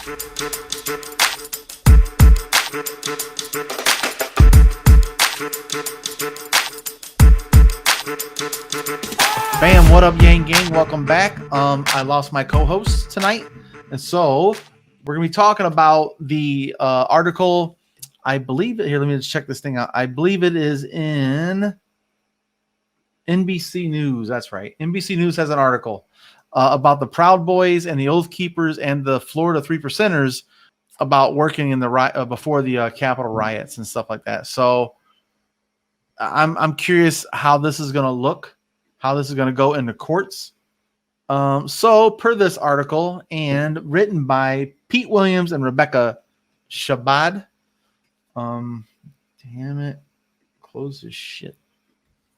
Bam, what up, Yang Gang? Welcome back. I lost my co-host tonight, and so we're gonna be talking about the article. I believe it here. Let me just check this thing out. I believe it is in NBC News. That's right. NBC News has an article about the Proud Boys and the Oath Keepers and the Florida 3%ers about working in the before the Capitol riots and stuff like that. So I'm curious how this is going to look, how this is going to go in the courts. So per this article and written by Pete Williams and Rebecca Shabad. Damn it. Close this shit.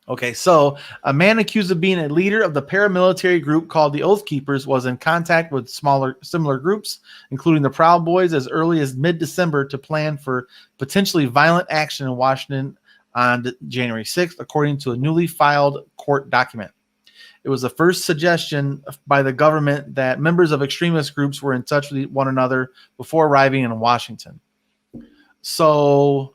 Okay, so a man accused of being a leader of the paramilitary group called the Oath Keepers was in contact with similar groups, including the Proud Boys, as early as mid-December to plan for potentially violent action in Washington on January 6th, according to a newly filed court document. It was the first suggestion by the government that members of extremist groups were in touch with one another before arriving in Washington. So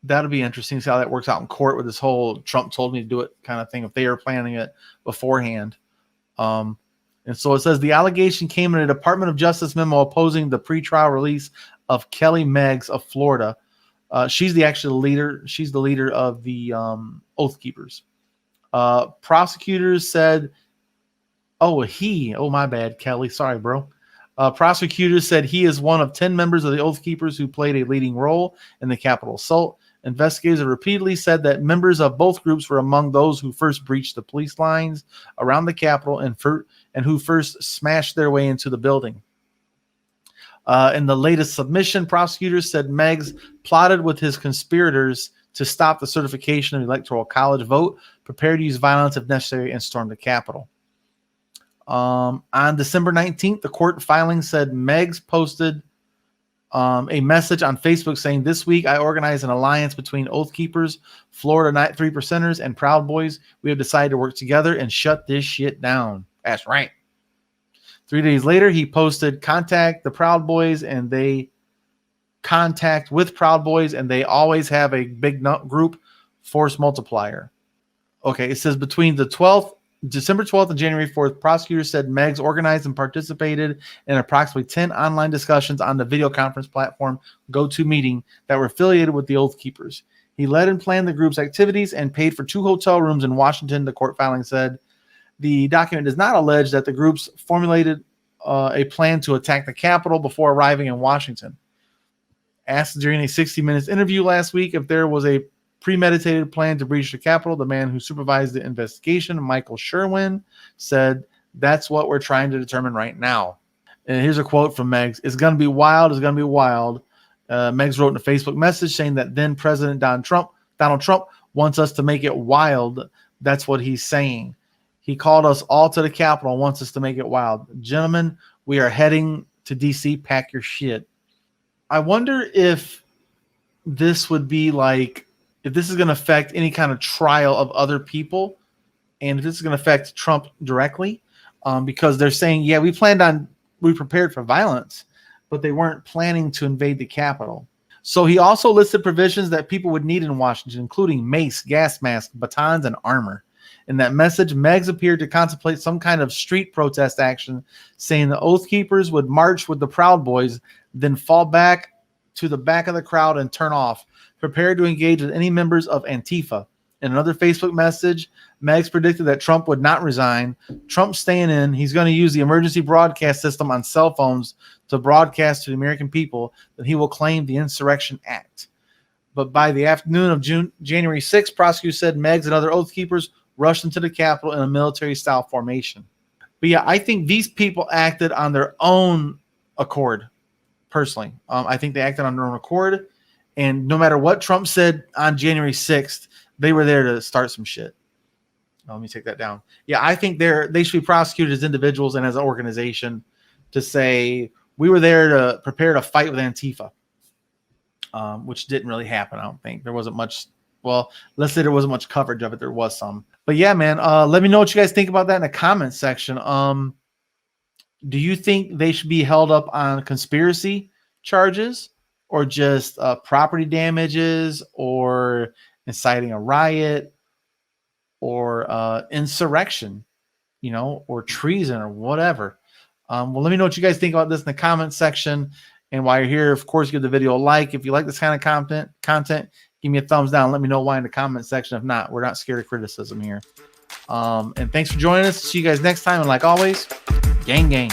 that'll be interesting to see how that works out in court with this whole Trump told me to do it kind of thing, if they are planning it beforehand. And so it says the allegation came in a Department of Justice memo opposing the pretrial release of Kelly Meggs of Florida. She's the actual leader. She's the leader of the Oath Keepers. Prosecutors said, my bad, Kelly. Sorry, bro. Prosecutors said he is one of 10 members of the Oath Keepers who played a leading role in the Capitol assault. Investigators have repeatedly said that members of both groups were among those who first breached the police lines around the Capitol and who first smashed their way into the building. In the latest submission, prosecutors said Meggs plotted with his conspirators to stop the certification of the Electoral College vote, prepared to use violence if necessary, and storm the Capitol. On December 19th, the court filing said Meggs posted a message on Facebook saying, "This week I organized an alliance between Oath Keepers, Florida 3%ers, and Proud Boys. We have decided to work together and shut this shit down." That's right. 3 days later, he posted, "Contact the Proud Boys, and they contact with Proud Boys, and they always have a big group force multiplier." Okay, it says between December 12th and January 4th, prosecutors said Meggs organized and participated in approximately 10 online discussions on the video conference platform GoToMeeting that were affiliated with the Oath Keepers. He led and planned the group's activities and paid for 2 hotel rooms in Washington, the court filing said. The document does not allege that the groups formulated a plan to attack the Capitol before arriving in Washington. Asked during a 60 Minutes interview last week if there was a premeditated plan to breach the Capitol, the man who supervised the investigation, Michael Sherwin, said, "That's what we're trying to determine right now." And here's a quote from Meggs. "It's going to be wild. It's going to be wild." Meggs wrote in a Facebook message saying that then President Donald Trump wants us to make it wild. That's what he's saying. He called us all to the Capitol and wants us to make it wild. Gentlemen, we are heading to D.C. Pack your shit. I wonder if this would be like, if this is going to affect any kind of trial of other people, and if this is going to affect Trump directly, because they're saying, yeah, we prepared for violence, but they weren't planning to invade the Capitol. So he also listed provisions that people would need in Washington, including mace, gas masks, batons, and armor. In that message, Meggs appeared to contemplate some kind of street protest action, saying the Oath Keepers would march with the Proud Boys, then fall back to the back of the crowd and turn off, prepared to engage with any members of Antifa. In another Facebook message, Meggs predicted that Trump would not resign. Trump's staying in. He's going to use the emergency broadcast system on cell phones to broadcast to the American people that he will claim the Insurrection Act. But by the afternoon of January 6th, prosecutors said Meggs and other Oath Keepers rushed into the Capitol in a military-style formation. But yeah, I think these people acted on their own accord, personally. I think they acted on their own accord, and no matter what Trump said on January 6th, they were there to start some shit. Let me take that down. Yeah, I think they should be prosecuted as individuals and as an organization to say, we were there to prepare to fight with Antifa, which didn't really happen, I don't think. There wasn't much, well, let's say there wasn't much coverage of it. There was some. But yeah, man, let me know what you guys think about that in the comments section. Do you think they should be held up on conspiracy charges, or just property damages, or inciting a riot, or insurrection, or treason, or whatever? Well, let me know what you guys think about this in the comment section. And while you're here, of course, give the video a like. If you like this kind of content, give me a thumbs down. Let me know why in the comment section. If not, we're not scared of criticism here. And thanks for joining us. See you guys next time. And like always, gang, gang.